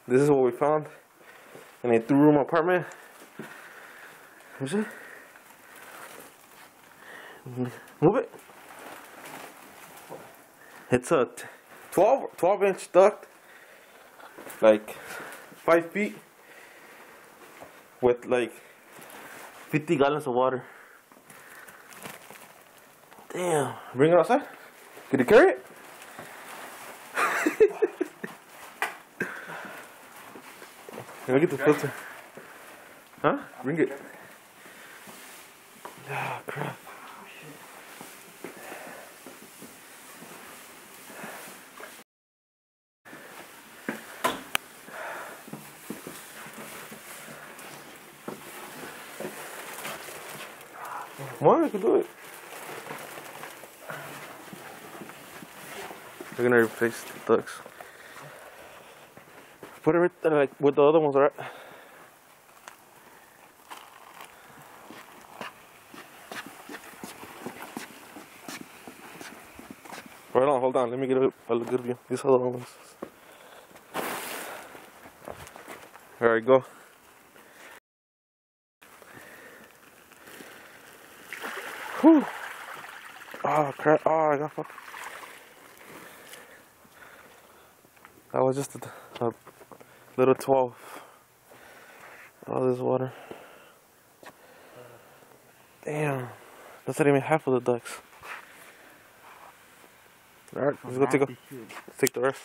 This is what we found in a 3-room apartment. Move it. It's a 12-inch duct, like 5 feet, with like 50 gallons of water. Damn. Bring it outside. Can you carry it? Let me get the filter. Huh? Bring it. Ah, crap. Come on, I can do it. We're gonna replace the ducts. Put it right there, like where the other ones are at. Right on, hold on. Let me get a good view. These other ones. There we go. Whew. Oh crap! Oh, I got fucked. That was just a little 12. All this water. Damn. That's not even half of the ducks. Alright, let's go take the rest.